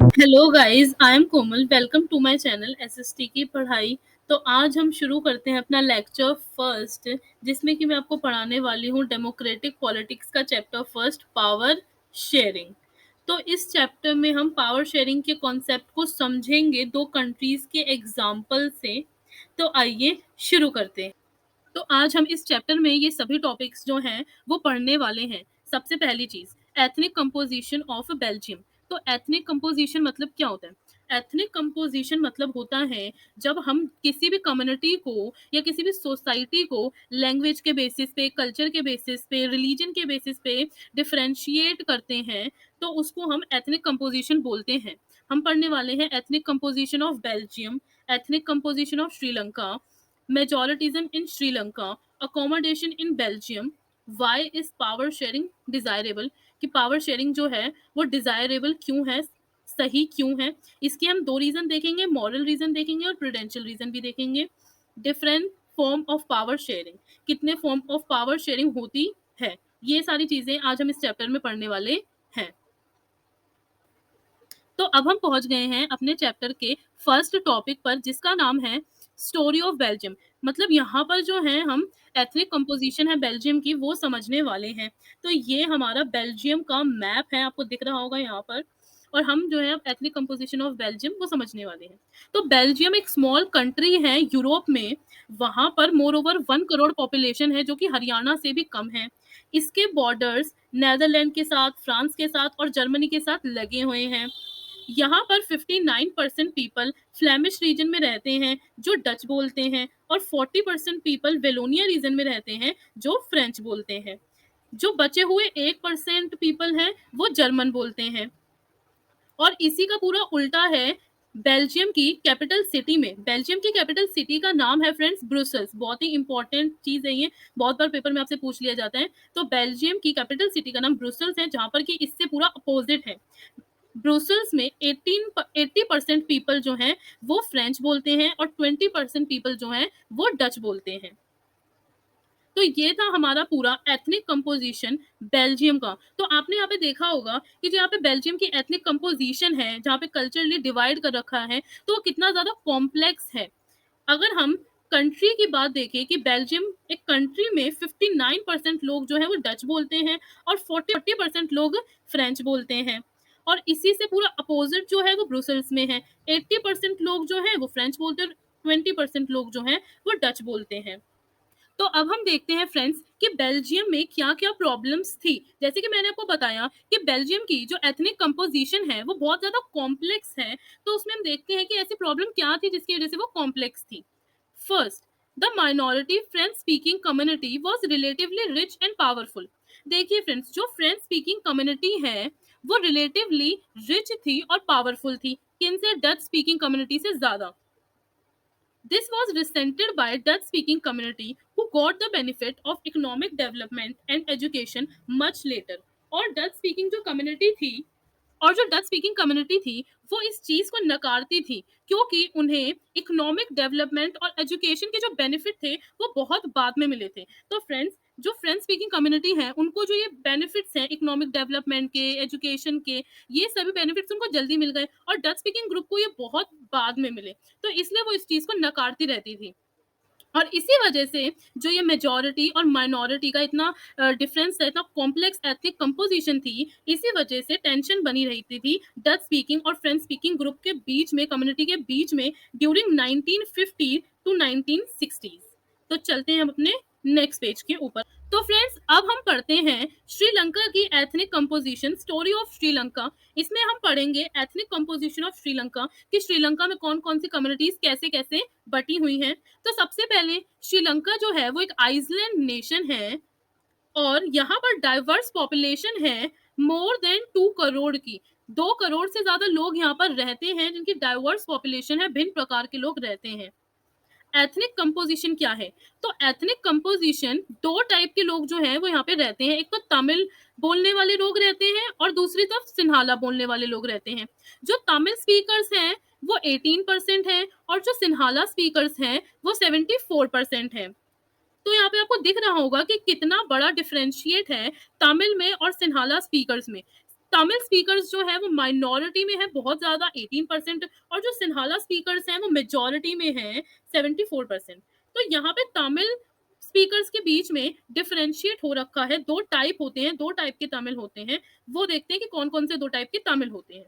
Hello guys, I am Komal. Welcome to my channel SST की पढ़ाई। तो आज हम शुरू करते हैं अपना लेक्चर फर्स्ट, जिसमें कि मैं आपको पढ़ाने वाली हूँ डेमोक्रेटिक पॉलिटिक्स का चैप्टर फर्स्ट, पावर शेयरिंग। तो इस चैप्टर में हम पावर शेयरिंग के कॉन्सेप्ट को समझेंगे दो कंट्रीज के एग्जाम्पल से। तो आइए शुरू करते हैं। तो आज हम इस चैप्टर में ये सभी टॉपिक्स जो हैं वो पढ़ने वाले हैं। सबसे पहली चीज, एथनिक कंपोजिशन ऑफ बेल्जियम। तो एथनिक कंपोजिशन मतलब क्या होता है? एथनिक कंपोजिशन मतलब होता है जब हम किसी भी कम्युनिटी को या किसी भी सोसाइटी को लैंग्वेज के बेसिस पे, कल्चर के बेसिस पे, रिलीजन के बेसिस पे डिफरेंशिएट करते हैं, तो उसको हम एथनिक कंपोजिशन बोलते हैं। हम पढ़ने वाले हैं ethnic composition of Belgium, ethnic composition of Sri Lanka, majoritism in Sri Lanka, accommodation in Belgium, why is power sharing desirable, कि पावर शेयरिंग जो है वो डिजायरेबल क्यों है, सही क्यों है। इसके हम दो रीजन देखेंगे, मॉरल रीजन देखेंगे और प्रूडेंशियल रीजन भी देखेंगे। Different form of power sharing, कितने फॉर्म ऑफ पावर शेयरिंग होती है, ये सारी चीजें आज हम इस चैप्टर में पढ़ने वाले हैं। तो अब हम पहुंच गए हैं अपने चैप्टर के फर्स्ट टॉपिक पर, जिसका नाम है स्टोरी ऑफ बेल्जियम। मतलब यहाँ पर जो है हम एथनिक कंपोजिशन है बेल्जियम की वो समझने वाले हैं। तो ये हमारा बेल्जियम का मैप है, आपको दिख रहा होगा यहाँ पर, और हम जो है अब एथनिक कंपोजिशन ऑफ बेल्जियम वो समझने वाले हैं। तो बेल्जियम एक स्मॉल कंट्री है यूरोप में। वहां पर मोर ओवर 1 करोड़ पॉपुलेशन है, जो कि हरियाणा से भी कम है। इसके बॉर्डर्स नेदरलैंड के साथ, फ्रांस के साथ और जर्मनी के साथ लगे हुए हैं। यहाँ पर 59% पीपल फ्लैमिश रीजन में रहते हैं जो डच बोलते हैं, और 40% पीपल वेलोनिया रीजन में रहते हैं जो फ्रेंच बोलते हैं। जो बचे हुए 1% पीपल हैं वो जर्मन बोलते हैं। और इसी का पूरा उल्टा है बेल्जियम की कैपिटल सिटी में। बेल्जियम की कैपिटल सिटी का नाम है फ्रेंड्स ब्रुसेल्स। बहुत ही इंपॉर्टेंट चीज है ये, बहुत बार पेपर में आपसे पूछ लिया जाता है। तो बेल्जियम की कैपिटल सिटी का नाम ब्रुसेल्स है, जहां पर कि इससे पूरा अपोजिट है। ब्रुसेल्स में 80% पीपल जो हैं वो फ्रेंच बोलते हैं और 20% पीपल जो हैं वो डच बोलते हैं। तो ये था हमारा पूरा एथनिक कंपोजिशन बेल्जियम का। तो आपने यहाँ पे देखा होगा कि जो यहाँ पे बेल्जियम की एथनिक कंपोजिशन है, जहाँ पे कल्चरली डिवाइड कर रखा है, तो वो कितना ज्यादा कॉम्प्लेक्स है। अगर हम कंट्री की बात देखें कि बेल्जियम एक कंट्री में 59% लोग जो है वो डच बोलते हैं और 40% लोग फ्रेंच बोलते हैं। और इसी से पूरा अपोजिट जो है वो ब्रुसेल्स में है। 80% लोग जो है वो फ्रेंच बोलते हैं, 20% लोग जो हैं वो डच बोलते हैं। तो अब हम देखते हैं फ्रेंड्स कि बेल्जियम में क्या क्या प्रॉब्लम्स थी। जैसे कि मैंने आपको बताया कि बेल्जियम की जो एथनिक कंपोजिशन है वो बहुत ज्यादा कॉम्प्लेक्स है। तो उसमें हम देखते हैं कि ऐसी प्रॉब्लम क्या थी जिसकी वजह से वो कॉम्प्लेक्स थी। First, the minority French speaking community was relatively rich and powerful. देखिए फ्रेंड्स, जो फ्रेंच स्पीकिंग कम्युनिटी है वो रिलेटिवली रिच थी और पावरफुल थी, किनसे? डच स्पीकिंग कम्युनिटी से ज्यादा। This was resented by Dutch-speaking community who got the benefit of economic development and education much later। और डच स्पीकिंग जो कम्युनिटी थी, और जो डच स्पीकिंग कम्युनिटी थी वो इस चीज को नकारती थी, क्योंकि उन्हें इकोनॉमिक डेवलपमेंट और एजुकेशन के जो बेनिफिट थे वो बहुत बाद में मिले थे। तो फ्रेंड्स, जो फ्रेंच स्पीकिंग कम्युनिटी है उनको जो ये बेनिफिट्स हैं इकोनॉमिक डेवलपमेंट के, एजुकेशन के, ये सभी बेनिफिट्स उनको जल्दी मिल गए और डच स्पीकिंग ग्रुप को ये बहुत बाद में मिले। तो इसलिए वो इस चीज को नकारती रहती थी। और इसी वजह से जो ये मेजॉरिटी और माइनॉरिटी का इतना डिफरेंस है, इतना कॉम्प्लेक्स एथनिक कंपोजिशन थी, इसी वजह से टेंशन बनी रहती थी डच स्पीकिंग और फ्रेंच स्पीकिंग ग्रुप के बीच में, कम्युनिटी के बीच में, ड्यूरिंग 1950 टू 1960। तो चलते हैं हम अपने नेक्स्ट पेज के ऊपर। तो फ्रेंड्स, अब हम पढ़ते हैं श्रीलंका की ethnic composition, story of Sri Lanka. इसमें हम पढ़ेंगे एथनिक कंपोजिशन ऑफ श्रीलंका कि श्रीलंका में कौन कौन सी कम्युनिटीज कैसे कैसे बटी हुई हैं। तो सबसे पहले श्रीलंका जो है वो एक आइसलैंड नेशन है और यहाँ पर डाइवर्स पॉपुलेशन है मोर देन 2 करोड़ की। 2 करोड़ से ज्यादा लोग यहाँ पर रहते हैं, जिनकी डाइवर्स पॉपुलेशन है, भिन्न प्रकार के लोग रहते हैं। एथनिक कंपोजिशन क्या है? तो एथनिक कंपोजिशन, दो टाइप के लोग जो हैं वो यहाँ पे रहते हैं। एक तो तमिल बोलने वाले लोग रहते हैं और दूसरी तरफ सिन्हाला बोलने वाले लोग रहते हैं। जो तमिल स्पीकर्स हैं वो 18% है और जो सिन्हाला स्पीकर्स हैं वो 74% है। तो यहाँ पे आपको दिख रहा होगा कि कितना बड़ा डिफरेंशिएट है तमिल में और सिन्हाला स्पीकर्स में। तमिल स्पीकर्स जो है वो माइनॉरिटी में है बहुत ज़्यादा 18%, और जो सिन्हाला स्पीकर्स हैं वो मेजॉरिटी में हैं 74%। तो यहाँ पे तमिल स्पीकर्स के बीच में डिफरेंशिएट हो रखा है, 2 टाइप होते हैं, 2 टाइप के तमिल होते हैं। वो देखते हैं कि कौन-कौन से 2 टाइप के तमिल होते हैं।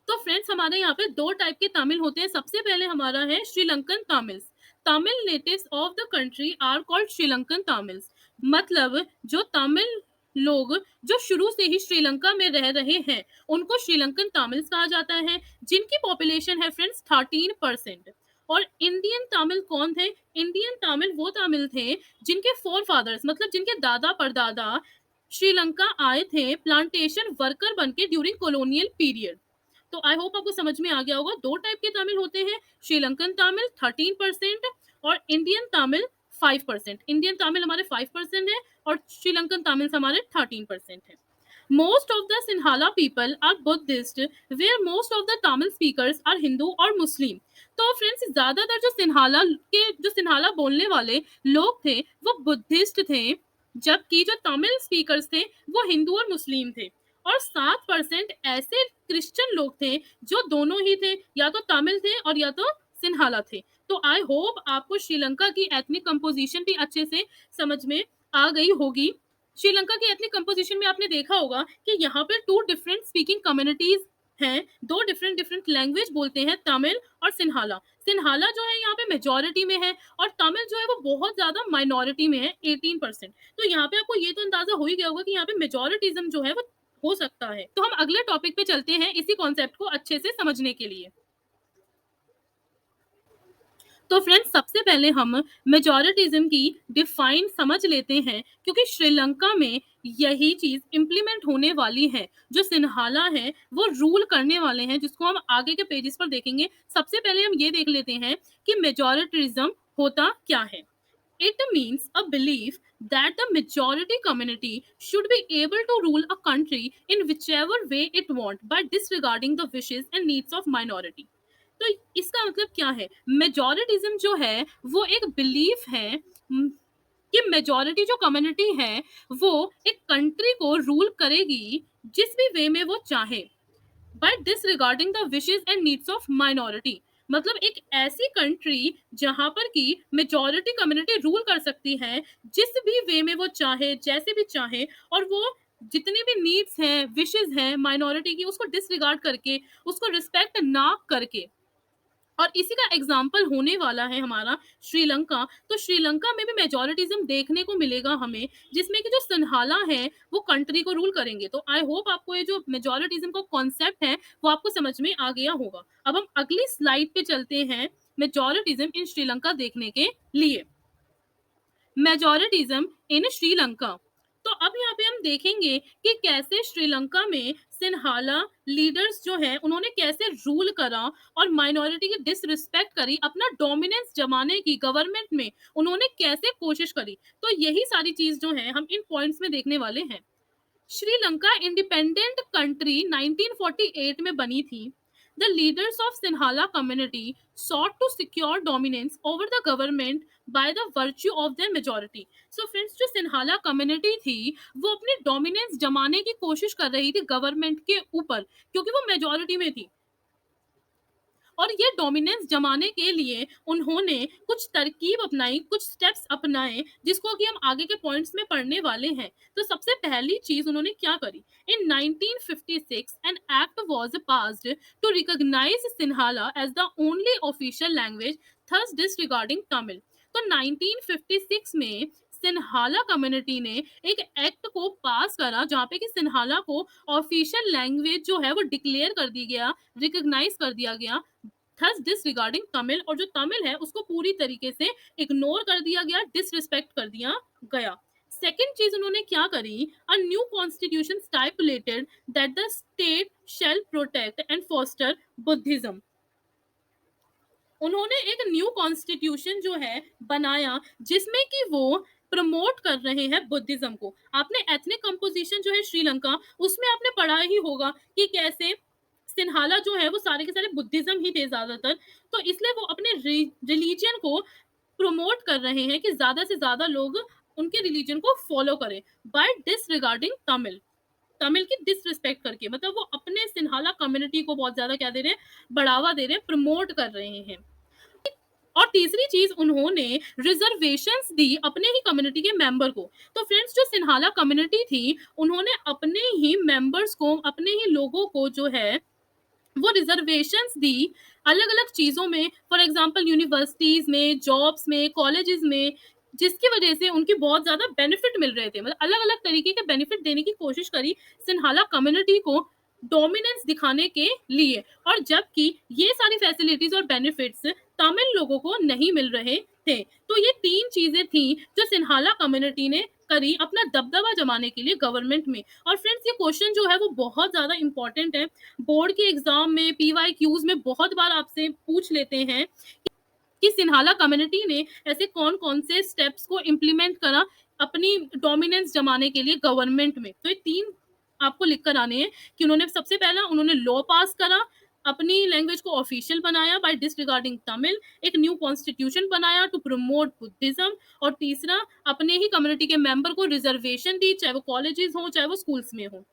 तो फ्रेंड्स हमारे यहाँ पे 2 टाइप के तमिल होते हैं। सबसे पहले हमारा है Sri Lankan Tamils. Tamil natives of the country are called Sri Lankan Tamils. मतलब जो तमिल लोग जो शुरू से ही श्रीलंका में रह रहे हैं, उनको श्रीलंकन तमिल्स कहा जाता है, जिनकी पॉपुलेशन है फ्रेंड्स 13%। और इंडियन तमिल कौन थे? इंडियन तमिल वो तमिल थे जिनके फोरफादर्स मतलब जिनके दादा परदादा श्रीलंका आए थे प्लांटेशन वर्कर बनके ड्यूरिंग कॉलोनियल पीरियड। तो आई होप आपको समझ में आ गया होगा। 2 टाइप के तमिल होते हैं, श्रीलंकन तमिल 13% और इंडियन तमिल 5%। इंडियन तमिल हमारे 5% है और श्रीलंकन तमिल हमारे 13% है। Most of the Sinhala people are Buddhist, where most of the Tamil speakers are Hindu और मुस्लिम। तो फ्रेंड्स ज्यादातर जो सिन्हाला बोलने वाले लोग थे वो बुद्धिस्ट थे, जबकि जो तमिल स्पीकर्स थे वो हिंदू और मुस्लिम थे। और 7% ऐसे क्रिश्चियन लोग थे जो दोनों ही थे, या तो तमिल थे और या तो सिन्हाला थे। तो आई होप आपको श्रीलंका की एथनिक कंपोजिशन भी अच्छे से समझ में आ गई होगी। श्रीलंका की एथनिक कंपोजिशन में आपने देखा होगा कि यहाँ पे 2 डिफरेंट स्पीकिंग कम्युनिटीज हैं, 2 डिफरेंट लैंग्वेज बोलते हैं, तमिल और सिन्हाला। सिन्हाला जो है यहाँ पे मेजॉरिटी में है और तमिल जो है वो बहुत ज्यादा माइनॉरिटी में है 18%। तो यहाँ पे आपको ये तो अंदाजा हो ही गया होगा कि यहाँ पे मेजॉरिटिज्म जो है वो हो सकता है। तो हम अगले टॉपिक पे चलते हैं इसी कॉन्सेप्ट को अच्छे से समझने के लिए। तो फ्रेंड्स सबसे पहले हम मेजॉरिटिज्म की डिफाइन समझ लेते हैं, क्योंकि श्रीलंका में यही चीज इंप्लीमेंट होने वाली है। जो सिन्हाला है वो रूल करने वाले हैं, जिसको हम आगे के पेजेस पर देखेंगे। सबसे पहले हम ये देख लेते हैं कि मेजॉरिटिज्म होता क्या है। It means a belief that the majority community should be able to rule a country in whichever way it wants by disregarding the wishes and needs of minority। तो इसका मतलब क्या है? मेजॉरिटिज्म जो है वो एक बिलीफ है कि मेजॉरिटी जो कम्युनिटी है वो एक कंट्री को रूल करेगी जिस भी वे में वो चाहे, by disregarding the wishes and needs of minority. मतलब एक ऐसी कंट्री जहां पर की मेजॉरिटी कम्युनिटी रूल कर सकती है जिस भी वे में वो चाहे, जैसे भी चाहे, और वो जितनी भी नीड्स हैं, विशेस हैं माइनॉरिटी की, उसको डिसरिगार्ड करके, उसको रिस्पेक्ट ना करके। और इसी का एग्जाम्पल होने वाला है हमारा श्रीलंका। तो श्रीलंका में भी मेजॉरिटिज्म देखने को मिलेगा हमें, जिसमें कि जो सिन्हाला है वो कंट्री को रूल करेंगे। तो आई होप आपको ये जो मेजॉरिटिज्म का कॉन्सेप्ट है वो आपको समझ में आ गया होगा। अब हम अगली स्लाइड पे चलते हैं मेजॉरिटिज्म इन श्रीलंका देखने के लिए। मेजॉरिटिज्म इन श्रीलंका। तो अब यहाँ पे हम देखेंगे कि कैसे श्रीलंका में सिन्हाला लीडर्स जो है उन्होंने कैसे रूल करा और माइनॉरिटी की डिसरिस्पेक्ट करी, अपना डोमिनेंस जमाने की गवर्नमेंट में उन्होंने कैसे कोशिश करी। तो यही सारी चीज जो है हम इन पॉइंट्स में देखने वाले हैं। श्रीलंका इंडिपेंडेंट कंट्री 1948 में बनी थी। The leaders of Sinhala community sought to secure dominance over the government by the virtue of their majority। So friends, जो सिन्हाला कम्युनिटी थी वो अपनी डोमिनेंस जमाने की कोशिश कर रही थी गवर्नमेंट के ऊपर, क्योंकि वो मेजॉरिटी में थी। और ये डोमिनेंस जमाने के लिए उन्होंने कुछ तरकीब अपनाई, कुछ स्टेप्स अपनाए, जिसको कि हम आगे के पॉइंट्स में पढ़ने वाले हैं। तो सबसे पहली चीज उन्होंने क्या करी? In 1956 an act was passed to recognize Sinhala as the only official language, thus disregarding Tamil. तो 1956 में सिन्हाला कम्युनिटी ने एक एक्ट को पास करा जहाँ पे कि सिन्हाला को ऑफिशियल लैंग्वेज जो है वो डिक्लेयर कर दी गया, रिकॉग्नाइज कर दिया गया, थस डिसरिगार्डिंग तमिल। और जो तमिल है उसको पूरी तरीके से इग्नोर कर दिया गया, डिसरिस्पेक्ट कर दिया गया। सेकेंड चीज उन्होंने क्या करी? A new constitution stipulated that the state shall protect and foster Buddhism. उन्होंने एक न्यू कॉन्स्टिट्यूशन जो है बनाया जिसमें कि वो प्रमोट कर रहे हैं बुद्धिज्म को। आपने एथनिक कंपोजिशन जो है श्रीलंका, उसमें आपने पढ़ा ही होगा कि कैसे सिन्हाला जो है वो सारे के सारे बुद्धिज्म ही थे ज्यादातर। तो इसलिए वो अपने रिलीजन को प्रमोट कर रहे हैं कि ज्यादा से ज्यादा लोग उनके रिलीजन को फॉलो करें बाय डिसरिगार्डिंग तमिल। तमिल की डिसरिस्पेक्ट करके, मतलब वो अपने सिन्हाला कम्युनिटी को बहुत ज़्यादा क्या दे रहे हैं, बढ़ावा दे रहे हैं, प्रमोट कर रहे हैं। और तीसरी चीज़, उन्होंने रिज़र्वेशंस दी अपने ही कम्युनिटी के मेंबर को। तो फ्रेंड्स, जो सिन्हाला कम्युनिटी थी, उन्होंने अपने ही मेंबर्स को, अपने ही लोगों को जो है वो रिजर्वेशंस दी अलग-अलग चीज़ों में, फॉर एग्ज़ाम्पल यूनिवर्सिटीज़ में, जॉब्स में, कॉलेजेस में, जिसकी वजह से उनकी बहुत ज़्यादा बेनिफिट मिल रहे थे। मतलब अलग-अलग तरीके के बेनिफिट देने की कोशिश करी सिन्हाला कम्युनिटी को डोमिनेंस दिखाने के लिए, और जबकि ये सारी फैसिलिटीज़ और बेनिफिट्स तमिल लोगों को नहीं मिल रहे थे। तो ये 3 चीज़ें थी जो सिन्हाला कम्युनिटी ने करी अपना दबदबा जमाने के लिए गवर्नमेंट में। और फ्रेंड्स, ये क्वेश्चन जो है वो बहुत ज़्यादा इंपॉर्टेंट है। बोर्ड के एग्जाम में, पीवाईक्यूज में बहुत बार आपसे पूछ लेते हैं कि सिन्हाला कम्युनिटी ने ऐसे कौन कौन से स्टेप्स को इम्प्लीमेंट करा अपनी डोमिनेंस जमाने के लिए गवर्नमेंट में। तो ये 3 आपको लिख कर आने हैं कि उन्होंने सबसे पहला उन्होंने लॉ पास करा, अपनी लैंग्वेज को ऑफिशियल बनाया बाय डिसरिगार्डिंग तमिल, एक न्यू कॉन्स्टिट्यूशन बनाया टू प्रमोट बुद्धिज्म, और तीसरा अपने ही कम्युनिटी के मेंबर को रिजर्वेशन दी, चाहे वो कॉलेजेस हो चाहे वो स्कूल्स में हो।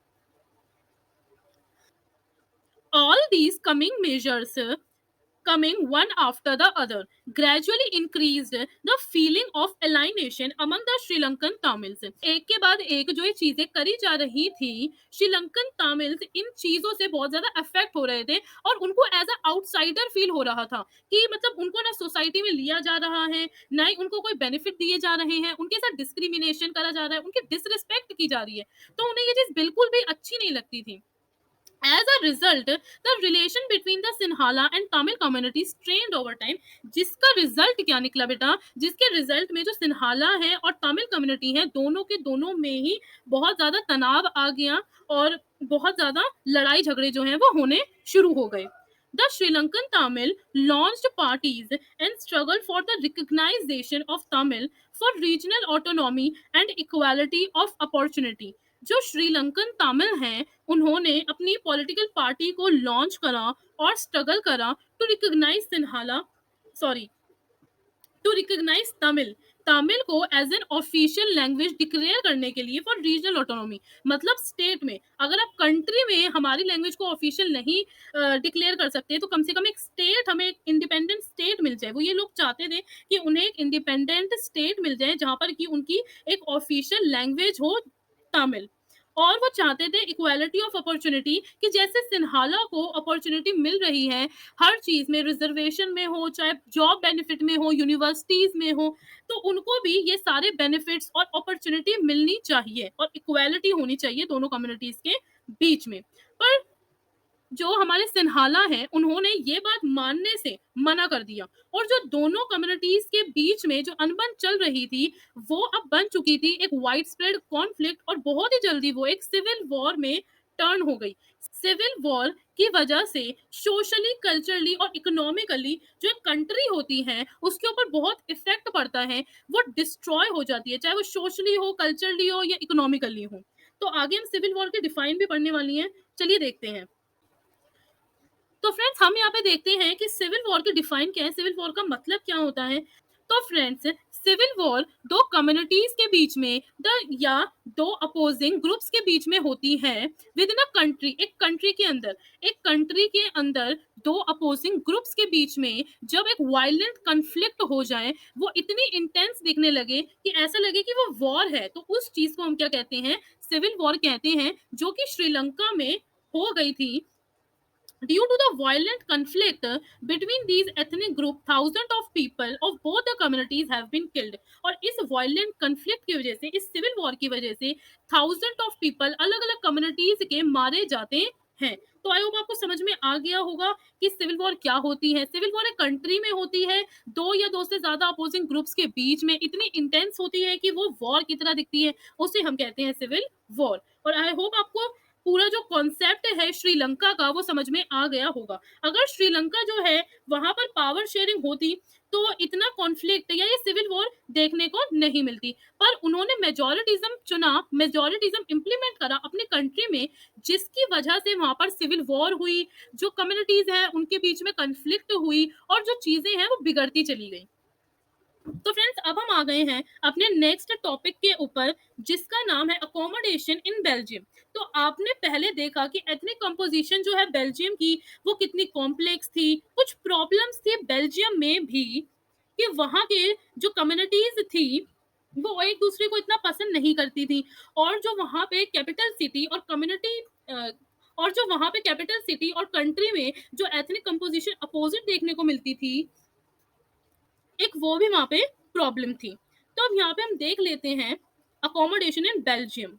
All these coming one after the other gradually increased the feeling of alienation among the Sri Lankan Tamils। एक के बाद एक जो ये चीजें करी जा रही थी, श्रीलंकन तमिल्स इन चीजों से बहुत ज्यादा अफेक्ट हो रहे थे, और उनको एज अ आउटसाइडर फील हो रहा था कि मतलब उनको ना सोसाइटी में लिया जा रहा है, ना ही उनको कोई बेनिफिट दिए जा रहे हैं, उनके साथ डिस्क्रिमिनेशन करा जा रहा है, उनकी डिसरिस्पेक्ट की जा रही है। तो उन्हें ये चीज बिल्कुल भी अच्छी नहीं लगती थी। As a result, the relation between the Sinhala and Tamil communities strained over time। जिसका रिजल्ट क्या निकला बेटा, जिसके रिजल्ट में जो सिन्हाला है और तमिल कम्युनिटी है, दोनों के दोनों में ही बहुत ज्यादा तनाव आ गया, और बहुत ज्यादा लड़ाई झगड़े जो हैं वो होने शुरू हो गए। The Sri Lankan Tamil launched parties and struggled for the recognition of Tamil for regional autonomy and equality of opportunity। जो श्रीलंकन तमिल हैं, उन्होंने अपनी पॉलिटिकल पार्टी को लॉन्च करा और स्ट्रगल करा to recognize Sinhala sorry to recognize Tamil, Tamil को as an official language declare करने के लिए फॉर रीजनल ऑटोनॉमी। मतलब स्टेट में, अगर आप कंट्री में हमारी लैंग्वेज को ऑफिशियल नहीं डिक्लेयर कर सकते, तो कम से कम एक स्टेट, हमें एक इंडिपेंडेंट स्टेट मिल जाए। वो ये लोग चाहते थे कि उन्हें एक इंडिपेंडेंट स्टेट मिल जाए जहां पर कि उनकी एक ऑफिशियल लैंग्वेज हो तमिल। और वो चाहते थे इक्वालिटी ऑफ अपॉर्चुनिटी, कि जैसे सिन्हाला को अपॉर्चुनिटी मिल रही है हर चीज में, रिजर्वेशन में हो चाहे जॉब बेनिफिट में हो, यूनिवर्सिटीज में हो, तो उनको भी ये सारे बेनिफिट्स और अपॉर्चुनिटी मिलनी चाहिए, और इक्वालिटी होनी चाहिए दोनों कम्युनिटीज के बीच में। पर जो हमारे सिन्हाला हैं, उन्होंने ये बात मानने से मना कर दिया, और जो दोनों कम्युनिटीज के बीच में जो अनबन चल रही थी, वो अब बन चुकी थी एक वाइड स्प्रेड कॉन्फ्लिक्ट, और बहुत ही जल्दी वो एक सिविल वॉर में टर्न हो गई। सिविल वॉर की वजह से सोशली, कल्चरली और इकोनॉमिकली जो एक कंट्री होती है उसके ऊपर बहुत इफेक्ट पड़ता है, वो डिस्ट्रॉय हो जाती है, चाहे वो सोशली हो, कल्चरली हो या इकोनॉमिकली हो। तो आगे हम सिविल वॉर के डिफाइन भी पढ़ने वाली हैं, चलिए देखते हैं। तो फ्रेंड्स, हम यहाँ पे देखते हैं कि सिविल वॉर की डिफाइन क्या है, सिविल वॉर का मतलब क्या होता है। तो फ्रेंड्स, सिविल वॉर दो कम्युनिटीज के बीच में या दो अपोजिंग ग्रुप्स के बीच में होती है विद इन अ कंट्री। एक कंट्री के अंदर दो अपोजिंग ग्रुप्स के बीच में जब एक वायलेंट कन्फ्लिक्ट हो जाए, वो इतनी इंटेंस दिखने लगे कि ऐसा लगे कि वो वॉर है, तो उस चीज को हम क्या कहते हैं, सिविल वॉर कहते हैं, जो कि श्रीलंका में हो गई थी। Due to the violent conflict between these ethnic groups, thousands of people of both the communities have been killed। और इस violent conflict की वजह से, इस civil war की वजह से thousands of people अलग अलग communities के मारे जाते हैं। तो आई होप आपको समझ में आ गया होगा कि सिविल वॉर क्या होती है। सिविल वॉर एक कंट्री में होती है, दो या दो से ज्यादा अपोजिंग ग्रुप्स के बीच में, इतनी इंटेंस होती है कि वो वॉर की तरह दिखती है, उसे हम कहते हैं सिविल वॉर। और आई होप आपको पूरा जो कॉन्सेप्ट है श्रीलंका का वो समझ में आ गया होगा। अगर श्रीलंका जो है वहां पर पावर शेयरिंग होती तो इतना कॉन्फ्लिक्ट या ये सिविल वॉर देखने को नहीं मिलती, पर उन्होंने मेजोरिटिज्म चुना, मेजोरिटिज्म इंप्लीमेंट करा अपने कंट्री में, जिसकी वजह से वहां पर सिविल वॉर हुई, जो कम्युनिटीज है उनके बीच में कन्फ्लिक्ट हुई, और जो चीजें हैं वो बिगड़ती चली गई। तो फ्रेंड्स अब हम आ गए हैं अपने नेक्स्ट टॉपिक के ऊपर, जिसका नाम है अकोमोडेशन इन बेल्जियम। तो आपने पहले देखा कि एथनिक कंपोजिशन जो है बेल्जियम की वो कितनी कॉम्प्लेक्स थी, कुछ प्रॉब्लम्स थी बेल्जियम में भी कि वहाँ के जो कम्युनिटीज थी वो एक दूसरे को इतना पसंद नहीं करती थी, और जो वहाँ पे कैपिटल सिटी और कम्युनिटी और जो वहाँ पे कैपिटल सिटी और कंट्री में जो एथनिक कंपोजिशन अपोजिट देखने को मिलती थी, एक वो भी वहाँ पे प्रॉब्लम थी। तो अब यहाँ पे हम देख लेते हैं accommodation in Belgium.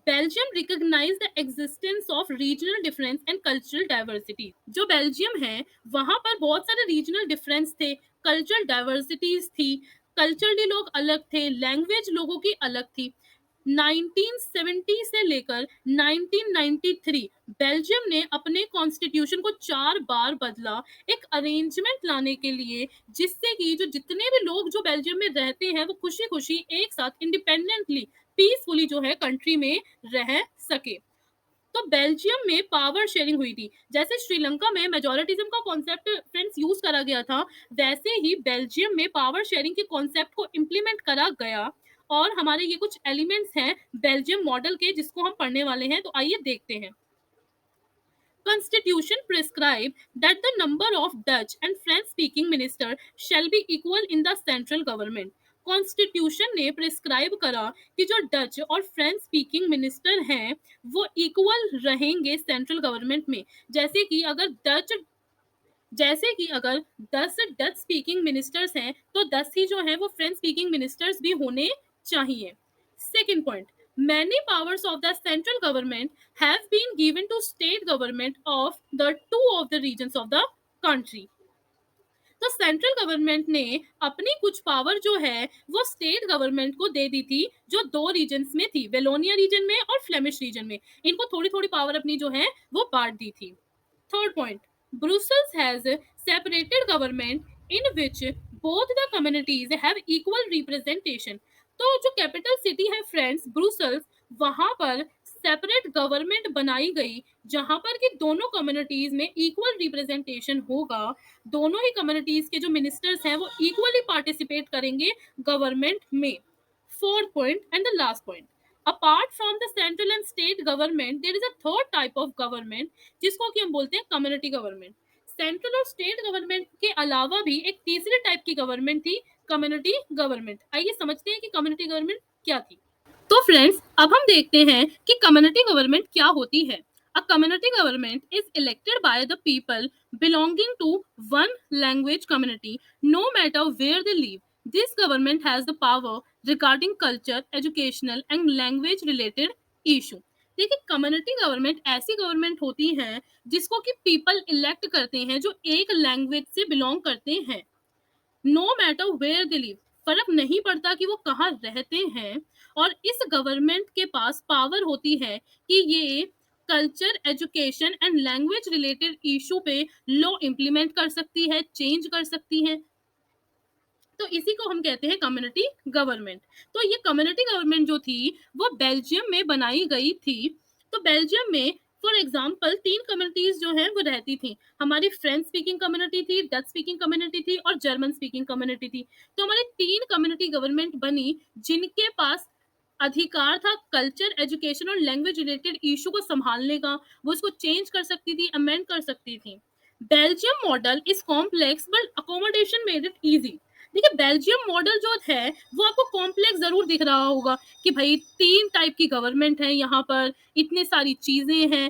Belgium recognize the existence of regional difference and cultural diversity. जो बेल्जियम है वहाँ पर बहुत सारे रीजनल डिफरेंस थे, कल्चरल डाइवर्सिटीज थी, कल्चरली लोग अलग थे, लैंग्वेज लोगों की अलग थी। 1970 से लेकर 1993 बेल्जियम ने अपने कॉन्स्टिट्यूशन को 4 बार बदला, एक अरेंजमेंट लाने के लिए, जिससे कि जो जितने भी लोग जो बेल्जियम में रहते हैं वो खुशी खुशी एक साथ इंडिपेंडेंटली पीसफुली जो है कंट्री में रह सके। तो बेल्जियम में पावर शेयरिंग हुई थी। जैसे श्रीलंका में मेजोरिटिज्म का कॉन्सेप्ट फ्रेंड्स यूज करा गया था, वैसे ही बेल्जियम में पावर शेयरिंग के कॉन्सेप्ट को इम्प्लीमेंट करा गया। और हमारे ये कुछ एलिमेंट्स हैं बेल्जियम मॉडल के जिसको हम पढ़ने वाले हैं, तो आइए देखते हैं। Constitution prescribe that the number of Dutch and French speaking minister shall be equal in the central government. Constitution ने प्रिस्क्राइब करा कि जो डच और फ्रेंच स्पीकिंग मिनिस्टर हैं वो इक्वल रहेंगे सेंट्रल गवर्नमेंट में। जैसे कि अगर 10 डच स्पीकिंग मिनिस्टर्स हैं तो 10 ही जो हैं वो फ्रेंच स्पीकिंग मिनिस्टर्स भी होने चाहिए। Second point, many powers of the central government have been given to state government of the two of the regions of the country. तो सेंट्रल गवर्नमेंट ने अपनी कुछ पावर जो है वो स्टेट गवर्नमेंट को दे दी थी, जो 2 रीजन्स में थी, वेलोनिया रीजन में और फ्लेमिश रीजन में। इनको थोड़ी थोड़ी पावर अपनी जो है वो बांट दी थी। Third point, Brussels has separated government in which both the communities have equal representation. तो जो कैपिटल सिटी है फ्रेंड्स ब्रुसेल्स, वहां पर सेपरेट गवर्नमेंट बनाई गई जहां पर कि दोनों कम्युनिटीज में इक्वल रिप्रेजेंटेशन होगा, दोनों ही कम्युनिटीज के जो मिनिस्टर्स हैं वो इक्वली पार्टिसिपेट करेंगे गवर्नमेंट में। Fourth point and the last point, apart from the central and state government there is a third type of government जिसको कि हम बोलते हैं कम्युनिटी गवर्नमेंट। सेंट्रल और स्टेट गवर्नमेंट के अलावा भी एक तीसरे टाइप की गवर्नमेंट थी, कम्युनिटी गवर्नमेंट। आइए समझते हैं कि कम्युनिटी गवर्नमेंट क्या थी। तो फ्रेंड्स अब हम देखते हैं कि कम्युनिटी गवर्नमेंट क्या होती है। A community government is elected by the people belonging to one language community no matter where they live. This government has the power regarding culture, educational and language related issue. देखिए community government ऐसी government होती है जिसको कि people elect करते हैं जो एक लैंग्वेज से बिलोंग करते हैं। No matter where they live, फर्क नहीं पड़ता कि वो कहाँ रहते हैं, और इस गवर्नमेंट के पास पावर होती है कि ये culture, education and language related issue पे लॉ इम्प्लीमेंट कर सकती है, चेंज कर सकती है। तो इसी को हम कहते हैं कम्युनिटी गवर्नमेंट। तो ये कम्युनिटी गवर्नमेंट जो थी वो बेल्जियम में बनाई गई थी। तो बेल्जियम में फॉर एग्जाम्पल 3 कम्युनिटीज जो हैं वो रहती थी। हमारी फ्रेंच स्पीकिंग कम्युनिटी थी, डच स्पीकिंग कम्युनिटी थी और जर्मन स्पीकिंग कम्युनिटी थी। तो हमारी 3 कम्युनिटी गवर्नमेंट बनी जिनके पास अधिकार था कल्चर, एजुकेशन और लैंग्वेज रिलेटेड इशू को संभालने का। वो इसको चेंज कर सकती थी, अमेंड कर सकती थी। Belgium model is complex but accommodation made it easy. देखिए बेल्जियम मॉडल जो है वो आपको कॉम्प्लेक्स जरूर दिख रहा होगा कि भाई 3 टाइप की गवर्नमेंट है, यहाँ पर इतनी सारी चीजें हैं,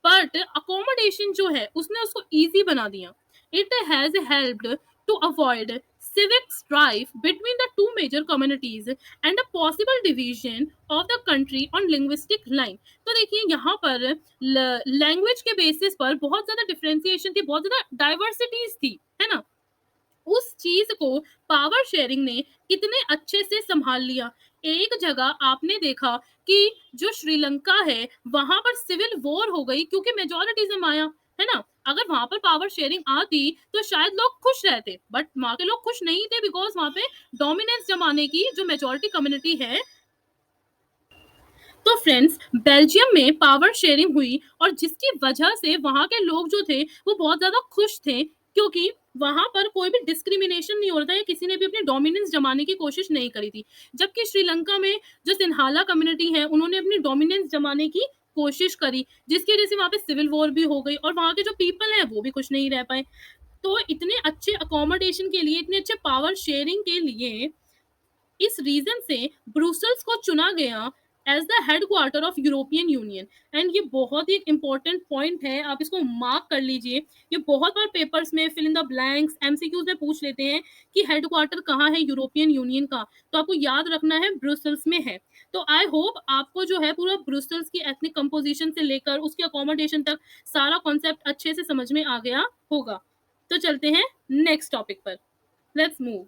बट अकोमोडेशन जो है उसने उसको इजी बना दिया। It has helped to avoid civic strife between the two major communities and a possible division of the country on linguistic line. तो देखिए यहाँ पर लैंग्वेज के बेसिस पर बहुत ज्यादा डिफरेंशिएशन थी, बहुत ज्यादा डाइवर्सिटीज थी, है ना। उस चीज को पावर शेयरिंग ने कितने अच्छे से संभाल लिया। एक जगह आपने देखा कि जो श्रीलंका है वहां पर सिविल वॉर हो गई क्योंकि मेजोरिटिज्म आया, है ना। अगर वहां पर पावर शेयरिंग आती तो शायद लोग खुश रहते, बट वहां के लोग खुश नहीं थे बिकॉज वहां पे डोमिनेंस जमाने की जो मेजोरिटी कम्युनिटी है। तो फ्रेंड्स बेल्जियम में पावर शेयरिंग हुई और जिसकी वजह से वहां के लोग जो थे वो बहुत ज्यादा खुश थे क्योंकि वहाँ पर कोई भी डिस्क्रिमिनेशन नहीं हो रहा था या किसी ने भी अपनी डोमिनेंस जमाने की कोशिश नहीं करी थी। जबकि श्रीलंका में जो सिंहाला कम्युनिटी है, उन्होंने अपनी डोमिनेंस जमाने की कोशिश करी, जिसकी वजह से वहाँ पे सिविल वॉर भी हो गई और वहाँ के जो पीपल हैं वो भी खुश नहीं रह पाए। तो इतने अच्छे अकोमोडेशन के लिए, इतने अच्छे पावर शेयरिंग के लिए इस रीजन से ब्रुसेल्स को चुना गया as the headquarter of European Union. And ये बहुत ही इंपॉर्टेंट पॉइंट है, आप इसको मार्क कर लीजिए। ये बहुत बार पेपर्स में fill in the blanks, MCQs में पूछ लेते हैं कि हेडक्वार्टर कहाँ है यूरोपियन यूनियन का, तो आपको याद रखना है ब्रुसेल्स में है। तो आई होप आपको जो है पूरा ब्रुसेल्स की एथनिक कंपोजिशन से लेकर उसके अकोमोडेशन तक सारा कॉन्सेप्ट अच्छे से समझ में आ गया होगा। तो चलते हैं नेक्स्ट टॉपिक पर, लेट्स मूव।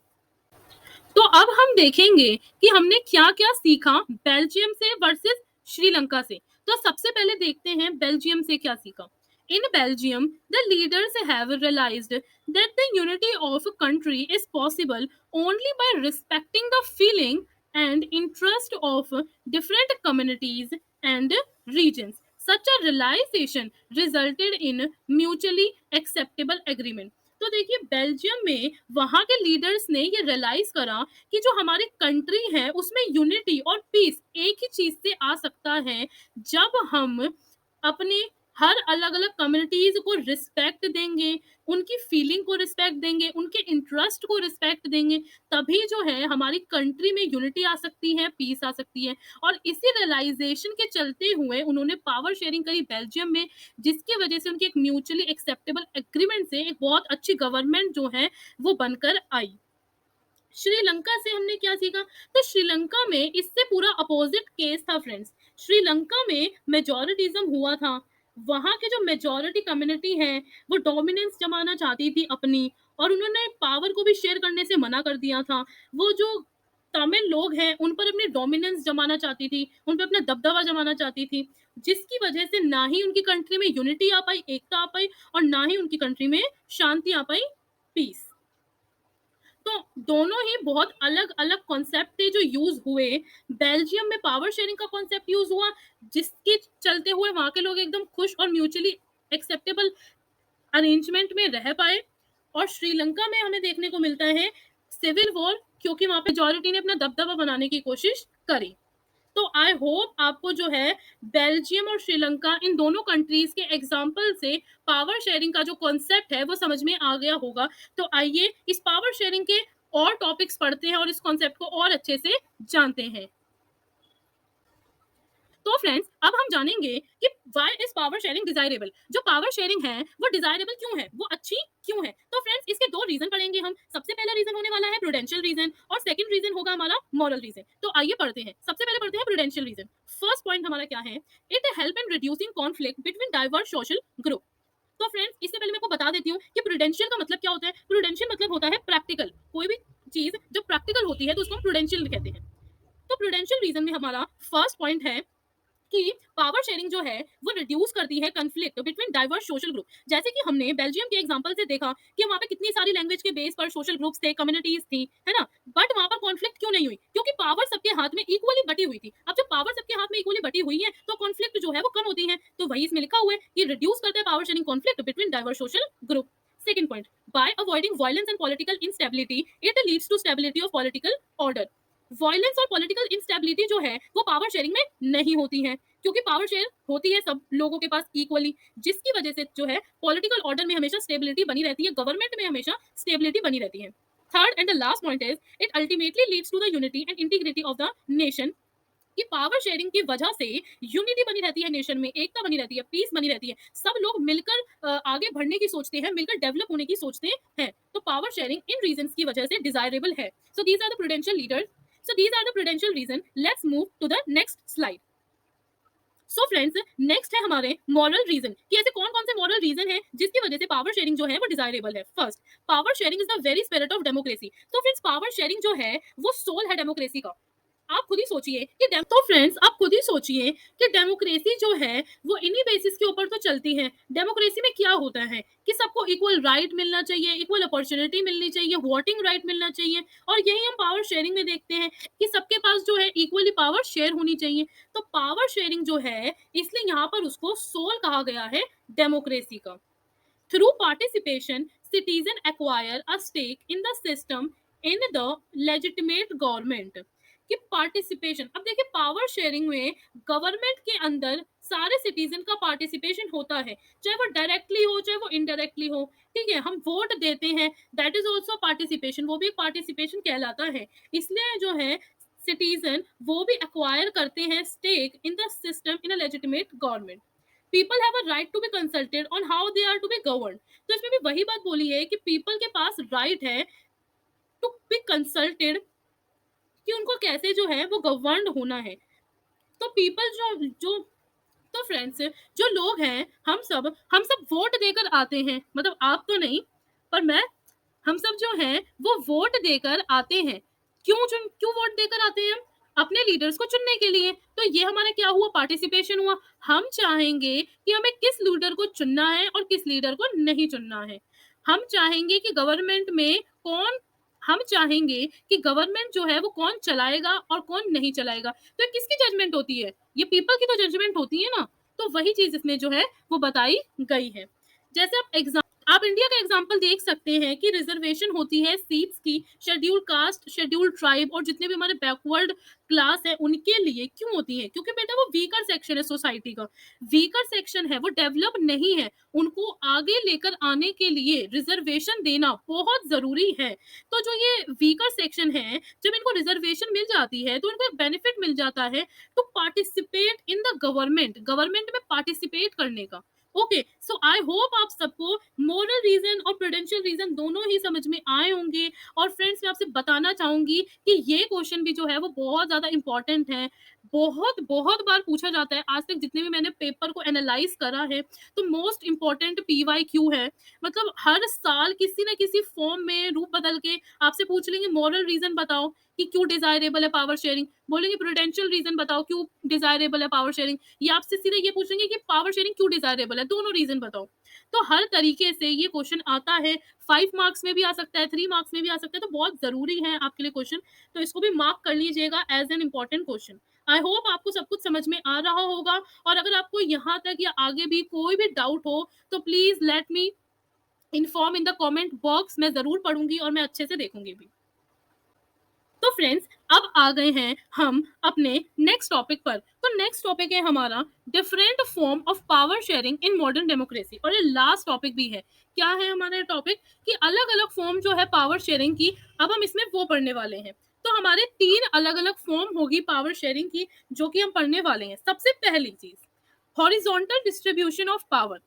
तो अब हम देखेंगे कि हमने क्या-क्या सीखा बेल्जियम से वर्सेस श्रीलंका से। तो सबसे पहले देखते हैं बेल्जियम से क्या सीखा। In Belgium, the leaders have realized that the unity of a country is possible only by respecting the feeling and interest of different communities and regions. Such a realization resulted in mutually acceptable agreement. तो देखिए Belgium में वहां के leaders ने ये realise करा कि जो हमारी कंट्री है उसमें यूनिटी और पीस एक ही चीज से आ सकता है जब हम अपने हर अलग अलग कम्युनिटीज को रिस्पेक्ट देंगे, उनकी फीलिंग को रिस्पेक्ट देंगे, उनके इंटरेस्ट को रिस्पेक्ट देंगे, तभी जो है हमारी कंट्री में यूनिटी आ सकती है, पीस आ सकती है। और इसी रियलाइजेशन के चलते हुए उन्होंने पावर शेयरिंग करी बेल्जियम में, जिसकी वजह से उनकी एक म्यूचुअली एक्सेप्टेबल एग्रीमेंट से एक बहुत अच्छी गवर्नमेंट जो है वो बनकर आई। श्रीलंका से हमने क्या सीखा? तो श्रीलंका में इससे पूरा अपोजिट केस था फ्रेंड्स। श्रीलंका में मेजोरिटिज्म हुआ था। वहाँ के जो मेजोरिटी कम्युनिटी है वो डोमिनेंस जमाना चाहती थी अपनी, और उन्होंने पावर को भी शेयर करने से मना कर दिया था। वो जो तमिल लोग हैं उन पर अपनी डोमिनेंस जमाना चाहती थी, उन पर अपना दबदबा जमाना चाहती थी, जिसकी वजह से ना ही उनकी कंट्री में यूनिटी आ पाई, एकता आ पाई, और ना ही उनकी कंट्री में शांति आ पाई, पीस। तो दोनों ही बहुत अलग अलग कॉन्सेप्ट थे जो यूज हुए। बेल्जियम में पावर शेयरिंग का कॉन्सेप्ट यूज हुआ, जिसके चलते हुए वहां के लोग एकदम खुश और म्यूचुअली एक्सेप्टेबल अरेंजमेंट में रह पाए। और श्रीलंका में हमें देखने को मिलता है सिविल वॉर, क्योंकि वहां पे मेजॉरिटी ने अपना दबदबा बनाने की कोशिश करी। तो आई होप आपको जो है बेल्जियम और श्रीलंका इन दोनों कंट्रीज के एग्जाम्पल से पावर शेयरिंग का जो कॉन्सेप्ट है वो समझ में आ गया होगा। तो आइए इस पावर शेयरिंग के और टॉपिक्स पढ़ते हैं और इस कॉन्सेप्ट को और अच्छे से जानते हैं। तो फ्रेंड्स अब हम जानेंगे कि why is power sharing desirable. जो पावर शेयरिंग है वो डिजायरेबल क्यों है, वो अच्छी क्यों है। तो फ्रेंड्स इसके दो रीजन पढ़ेंगे हम। सबसे पहला रीजन होने वाला है प्रूडेंशियल रीजन और सेकंड रीजन होगा हमारा मॉरल रीजन। तो आइए पढ़ते हैं। सबसे पहले पढ़ते हैं प्रूडेंशियल रीजन। फर्स्ट पॉइंट हमारा क्या है? It help in reducing conflict between diverse social group. तो फ्रेंड्स इससे पहले मैं आपको बता देती हूँ कि प्रूडेंशियल का मतलब क्या होता है। प्रूडेंशियल मतलब होता है प्रैक्टिकल। कोई भी चीज जब प्रैक्टिकल होती है तो उसको हम प्रूडेंशियल कहते हैं। तो प्रूडेंशियल रीजन में हमारा फर्स्ट पॉइंट है कि पावर शेयरिंग जो है वो रिड्यूस करती है conflict between diverse social group. जैसे कि हमने बेल्जियम के एग्जांपल से देखा कि वहां पे कितनी सारी लैंग्वेज के बेस पर सोशल ग्रुप्स थे, कम्युनिटीज थी, है ना। बट वहां पर कॉन्फ्लिक्ट क्यों नहीं हुई? क्योंकि पावर सबके हाथ में इक्वली बटी हुई थी। अब जब पावर सबके हाथ में इक्वली बटी हुई है तो कॉन्फ्लिक्ट जो है वो कम होती है। तो वही इसमें लिखा हुआ है कि रिड्यूस करता है power sharing conflict between diverse social group. Second point, by avoiding violence and political instability it leads to stability of political order. Violence और पॉलिटिकल इंस्टेबिलिटी जो है वो पावर शेयरिंग में नहीं होती है, क्योंकि पावर शेयर होती है सब लोगों के पास इक्वली, जिसकी वजह से जो है पॉलिटिकल ऑर्डर में हमेशा स्टेबिलिटी बनी रहती है, गवर्नमेंट में हमेशा स्टेबिलिटी बनी रहती है। Third and the last point is it ultimately leads to the unity and integrity of the nation. कि पावर शेयरिंग की वजह से यूनिटी बनी रहती है नेशन में, एकता बनी रहती है, पीस बनी रहती है, सब लोग मिलकर आगे बढ़ने की सोचते हैं, मिलकर डेवलप होने की सोचते हैं। तो पावर शेयरिंग इन रीजंस की वजह से डिजायरेबल है। So these are the prudential leaders, so these are the prudential reason. Let's move to the next slide. So friends next है हमारे मॉरल रीजन कि ऐसे कौन कौन से मॉरल रीजन है जिसकी वजह से पावर शेयरिंग जो है वो डिजायरेबल है। First, power sharing is the very spirit of democracy. तो फ्रेंड्स पावर शेयरिंग जो है वो सोल है डेमोक्रेसी का। आप खुद ही सोचिए कि तो फ्रेंड्स आप खुद ही सोचिए कि डेमोक्रेसी जो है वो इन्हीं बेसिस के ऊपर तो चलती है। डेमोक्रेसी में क्या होता है कि सबको इक्वल राइट मिलना चाहिए, इक्वल अपॉर्चुनिटी मिलनी चाहिए, वोटिंग राइट मिलना चाहिए, और यही हम पावर शेयरिंग में देखते हैं कि सबके पास जो है इक्वली पावर शेयर होनी चाहिए। तो पावर शेयरिंग जो है इसलिए यहाँ पर उसको सोल कहा गया है डेमोक्रेसी का। Through participation, citizen acquire a stake in the system in the legitimate government कि पार्टिसिपेशन, अब देखिए पावर शेयरिंग में गवर्नमेंट के अंदर सारे सिटीजन का पार्टिसिपेशन होता है, चाहे वो डायरेक्टली हो चाहे वो इनडायरेक्टली हो। ठीक है, हम वोट देते हैं, दैट इज ऑल्सो पार्टिसिपेशन, वो भी एक पार्टिसिपेशन कहलाता है। इसलिए जो है सिटीजन वो भी एक्वायर करते हैं stake in the system in a legitimate government. People have a right to be consulted on how they are to be govern. तो इसमें भी वही बात बोली है कि पीपल के पास राइट है टू बी कंसल्टेड कि उनको कैसे जो है वो गवर्न होना है। तो पीपल जो जो तो फ्रेंड्स, जो लोग हैं हम सब वोट देकर आते हैं, मतलब आप तो नहीं, पर मैं, हम सब जो हैं वो वोट देकर आते हैं। क्यों वोट देकर आते हैं? हम अपने लीडर्स को चुनने के लिए। तो ये हमारा क्या हुआ? पार्टिसिपेशन हुआ। हम चाहेंगे कि हमें किस लीडर को चुनना है और किस लीडर को नहीं चुनना है। हम चाहेंगे कि गवर्नमेंट में कौन हम चाहेंगे कि गवर्नमेंट जो है वो कौन चलाएगा और कौन नहीं चलाएगा। तो किसकी जजमेंट होती है? ये पीपल की तो जजमेंट होती है ना। तो वही चीज इसमें जो है वो बताई गई है। जैसे आप इंडिया का एग्जाम्पल देख सकते हैं कि रिजर्वेशन होती है सीट्स की शेड्यूल कास्ट, शेड्यूल ट्राइब और जितने भी हमारे बैकवर्ड क्लास है उनके लिए। क्यों होती है? क्योंकि बेटा वो वीकर सेक्शन है सोसाइटी का, वीकर सेक्शन है, वो डेवलप नहीं है, उनको आगे लेकर आने के लिए रिजर्वेशन देना बहुत जरूरी है। तो जो ये वीकर सेक्शन है, जब इनको रिजर्वेशन मिल जाती है तो इनको एक बेनिफिट मिल जाता है to participate in the government में पार्टिसिपेट करने का। ओके, सो आई होप आप सबको मोरल रीजन और प्रूडेंशियल रीजन दोनों ही समझ में आए होंगे। और फ्रेंड्स, मैं आपसे बताना चाहूंगी कि ये क्वेश्चन भी जो है वो बहुत ज्यादा इंपॉर्टेंट है, बहुत बहुत बार पूछा जाता है। आज तक जितने भी मैंने पेपर को एनालाइज करा है, तो मोस्ट इंपॉर्टेंट PYQ है। मतलब हर साल किसी न किसी फॉर्म में रूप बदल के आपसे पूछ लेंगे मॉरल रीजन बताओ कि क्यों डिजायरेबल है पावर शेयरिंग, बोलेंगे प्रूडेंशियल रीजन बताओ क्यों डिजायरेबल है पावर शेयरिंग, या आपसे सीधे ये पूछेंगे कि पावर शेयरिंग क्यों डिजायरेबल है, दोनों रीजन बताओ। तो हर तरीके से ये क्वेश्चन आता है, 5 मार्क्स में भी आ सकता है, 3 मार्क्स में भी आ सकता है। तो बहुत जरूरी है आपके लिए क्वेश्चन, तो इसको भी मार्क कर लीजिएगा as an important question. I hope आपको सब कुछ समझ में आ रहा होगा। और अगर आपको यहाँ तक या आगे भी कोई भी डाउट हो तो please let me inform in the comment box, मैं जरूर पढ़ूंगी और मैं अच्छे से देखूंगी भी। तो फ्रेंड्स, अब आ गए हैं हम अपने नेक्स्ट टॉपिक पर। तो नेक्स्ट टॉपिक है हमारा different form of power sharing in modern democracy, और ये लास्ट टॉपिक भी है। क्या है हमारा टॉपिक? कि अलग अलग फॉर्म जो है पावर शेयरिंग की, अब हम इसमें वो पढ़ने वाले हैं। तो हमारे 3 अलग अलग फॉर्म होगी पावर शेयरिंग की, जो कि हम पढ़ने वाले हैं। सबसे पहली चीज, हॉरिजॉन्टल डिस्ट्रीब्यूशन ऑफ पावर।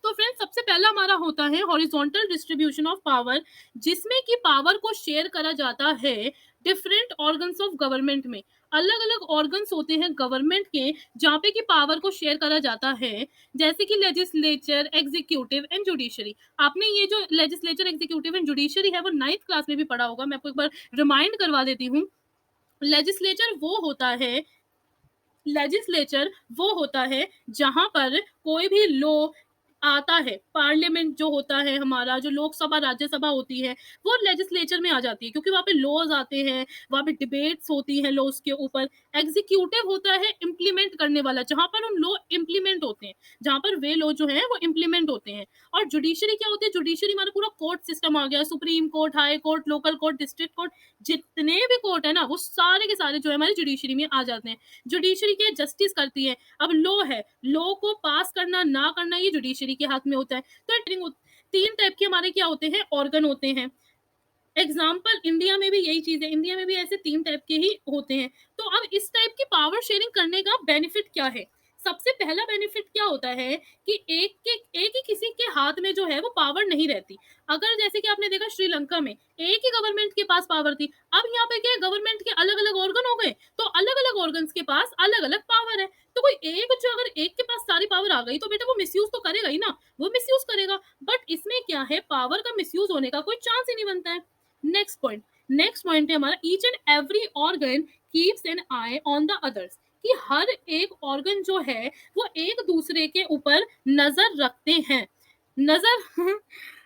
तो फ्रेंड्स, सबसे पहला हमारा होता है हॉरिजॉन्टल डिस्ट्रीब्यूशन ऑफ पावर, जिसमें कि पावर को शेयर करा जाता है डिफरेंट ऑर्गन्स ऑफ गवर्नमेंट में। अलग अलग ऑर्गन्स होते हैं गवर्नमेंट के, जहाँ पे कि पावर को शेयर करा जाता है, जैसे कि लेजिस्लेचर, एग्जीक्यूटिव एंड जुडिशरी। आपने ये जो लेजिस्लेचर, एग्जीक्यूटिव एंड जुडिशरी है वो 9th क्लास में भी पढ़ा होगा, मैं आपको एक बार रिमाइंड करवा देती हूँ। लेजिस्लेचर वो होता है लेजिस्लेचर वो होता है जहां पर कोई भी लॉ आता है। पार्लियामेंट जो होता है हमारा, जो लोकसभा राज्यसभा होती है, वो लेजिस्लेचर में आ जाती है, क्योंकि वहाँ पे लॉज आते हैं, वहाँ पे डिबेट्स होती हैं लॉज के ऊपर। एग्जीक्यूटिव होता है इम्प्लीमेंट करने वाला, जहां पर उन लॉ इम्प्लीमेंट होते हैं, जहां पर वे लॉ जो है वो इम्प्लीमेंट होते हैं। और जुडिशरी क्या होती है? जुडिशरी हमारा पूरा कोर्ट सिस्टम आ गया, supreme court, high court, local court, district court, जितने भी कोर्ट है ना, वो सारे के सारे जो है हमारे जुडिशरी में आ जाते हैं। जुडिशरी के जस्टिस करती है। अब लॉ है, लॉ को पास करना ना करना ये जुडिशरी के हाथ में होता है। तो 3 टाइप के हमारे क्या होते हैं? ऑर्गन होते हैं। एग्जाम्पल, इंडिया में भी यही चीज है, इंडिया में भी ऐसे 3 टाइप के ही होते हैं। तो अब इस टाइप की पावर शेयरिंग करने का बेनिफिट क्या है? सबसे पहला बेनिफिट क्या होता है कि एक ही किसी के हाथ में जो है वो पावर नहीं रहती। अगर जैसे कि आपने देखा श्रीलंका में एक ही गवर्नमेंट के पास पावर थी, अब यहाँ पे क्या है, गवर्नमेंट के अलग अलग ऑर्गन हो गए, तो अलग अलग ऑर्गन के पास अलग अलग पावर है। तो कोई एक जो अगर एक के पास सारी पावर आ गई तो बेटा वो मिसयूज तो करेगा ही ना, वो मिसयूज करेगा। बट इसमें क्या है, पावर का मिसयूज होने का कोई चांस ही नहीं बनता है। नेक्स्ट पॉइंट है हमारा, each and every organ keeps an eye on the others, कि हर एक ऑर्गन जो है वो एक दूसरे के ऊपर नजर रखते हैं। नजर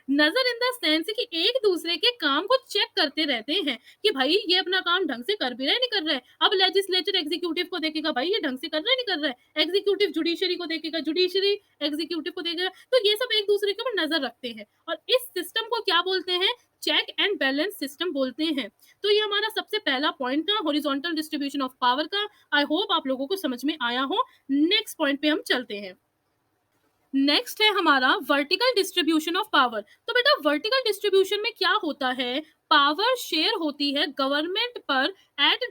नज़र इन द सेंस कि एक-दूसरे के काम को चेक करते रहते हैं कि भाई ये अपना काम ढंग से कर भी रहा है, नहीं कर रहा है। अब लेजिस्लेचर एग्जीक्यूटिव को देखेगा, भाई ये ढंग से कर रहा है, नहीं कर रहा है। एग्जीक्यूटिव जुडिशरी को देखेगा, जुडिशरी एग्जीक्यूटिव को देखेगा। तो ये सब एक-दूसरे के ऊपर नज़र रखते हैं और इस सिस्टम को क्या बोलते हैं? चेक एंड बैलेंस सिस्टम बोलते हैं। तो ये हमारा सबसे पहला पॉइंट था हॉरिजॉन्टल डिस्ट्रीब्यूशन ऑफ पावर का। आई होप आप लोगों को समझ में आया हो। नेक्स्ट पॉइंट पे हम चलते हैं। नेक्स्ट है हमारा वर्टिकल डिस्ट्रीब्यूशन ऑफ पावर। तो बेटा वर्टिकल डिस्ट्रीब्यूशन में क्या होता है? पावर शेयर होती है गवर्नमेंट पर एट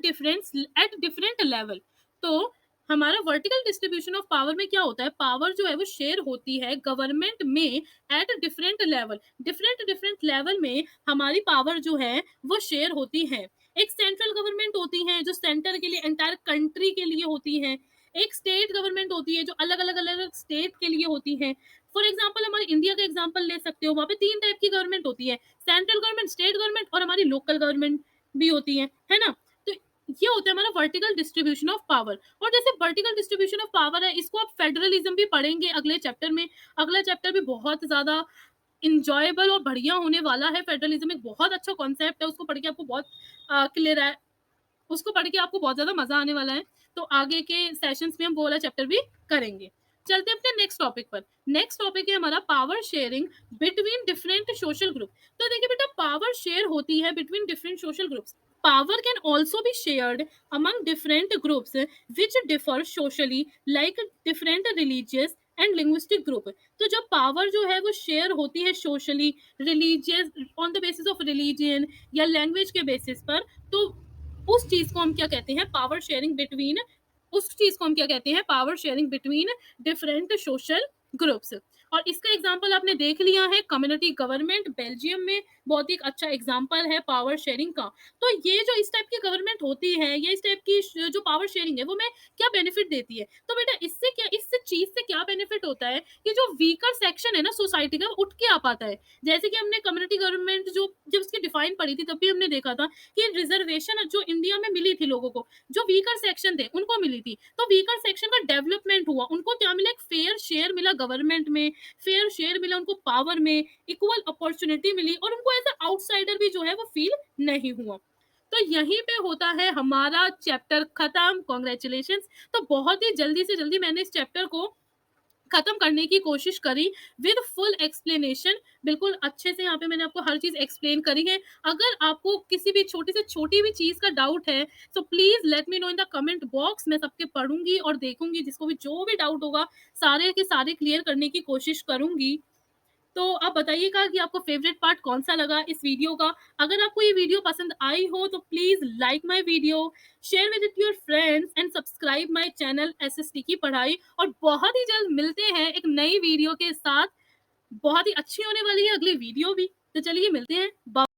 डिफरेंट लेवल। तो हमारा वर्टिकल डिस्ट्रीब्यूशन ऑफ पावर में क्या होता है? पावर जो है वो शेयर होती है गवर्नमेंट में at different level. Different different level में हमारी पावर जो है वो शेयर होती है। एक सेंट्रल गवर्नमेंट होती है जो सेंटर के लिए एंटायर कंट्री के लिए होती है। एक स्टेट गवर्नमेंट होती है जो अलग-अलग स्टेट के लिए होती है। फॉर एग्जांपल हमारे इंडिया का एग्जांपल ले सकते हो, वहाँ पे 3 टाइप की गवर्नमेंट होती है, सेंट्रल गवर्नमेंट, स्टेट गवर्नमेंट और हमारी लोकल गवर्नमेंट भी होती है ना? तो ये होता है हमारा वर्टिकल डिस्ट्रीब्यूशन ऑफ पावर। और जैसे वर्टिकल डिस्ट्रीब्यूशन ऑफ पावर है, इसको आप फेडरलिज्म भी पढ़ेंगे अगले चैप्टर में। अगला चैप्टर भी बहुत ज़्यादा एन्जॉयबल और बढ़िया होने वाला है। फेडरलिज्म एक बहुत अच्छा कॉन्सेप्ट है, उसको पढ़ के आपको बहुत क्लियर है, उसको पढ़ के आपको बहुत ज़्यादा मज़ा आने वाला है। तो आगे के सेशंस में हम वो वाला चैप्टर भी करेंगे। चलते हैं अपने नेक्स्ट टॉपिक पर। नेक्स्ट टॉपिक है हमारा power sharing between different social group. तो देखिए बेटा पावर शेयर होती है between different social groups. Power can also be shared among different groups which differ socially like different religious and linguistic group. तो जब power जो है वो शेयर होती है socially, religious, on the basis of religion या लैंग्वेज के basis पर, तो उस चीज को हम क्या कहते हैं? पावर शेयरिंग बिटवीन, उस चीज को हम क्या कहते हैं? Power sharing between different social groups. और इसका एग्जांपल आपने देख लिया है, कम्युनिटी गवर्नमेंट बेल्जियम में बहुत ही अच्छा एग्जांपल है पावर शेयरिंग का। तो ये जो इस टाइप की गवर्नमेंट होती है या इस टाइप की जो पावर शेयरिंग है वो हमें क्या बेनिफिट देती है? तो बेटा इससे क्या, इस चीज से क्या बेनिफिट होता है कि जो वीकर सेक्शन है ना सोसाइटी का, उठ के आ पाता है। जैसे कि हमने कम्युनिटी गवर्नमेंट जो जब उसकी डिफाइन पढ़ी थी तब भी हमने देखा था कि रिजर्वेशन जो इंडिया में मिली थी लोगों को, जो वीकर सेक्शन थे उनको मिली थी, तो वीकर सेक्शन का डेवलपमेंट हुआ, उनको क्या मिला? एक फेयर शेयर मिला गवर्नमेंट में, फेयर शेयर मिला उनको पावर में, इक्वल अपॉर्चुनिटी मिली और उनको एज आउटसाइडर भी जो है वो फील नहीं हुआ। तो यहीं पे होता है हमारा चैप्टर खत्म। कॉन्ग्रेचुलेशन। तो बहुत ही जल्दी से जल्दी मैंने इस चैप्टर को खत्म करने की कोशिश करी विद फुल एक्सप्लेनेशन। बिल्कुल अच्छे से यहाँ पे मैंने आपको हर चीज एक्सप्लेन करी है। अगर आपको किसी भी छोटी से छोटी भी चीज का डाउट है तो please let me know in the comment box. मैं सबके पढ़ूंगी और देखूंगी, जिसको भी जो भी डाउट होगा सारे के सारे क्लियर करने की कोशिश करूंगी। तो आप बताइएगा कि आपको फेवरेट पार्ट कौन सा लगा इस वीडियो का। अगर आपको ये वीडियो पसंद आई हो तो please like my video, share with your friends and subscribe my channel SST की पढ़ाई। और बहुत ही जल्द मिलते हैं एक नई वीडियो के साथ। बहुत ही अच्छी होने वाली है अगली वीडियो भी। तो चलिए मिलते हैं। बाय।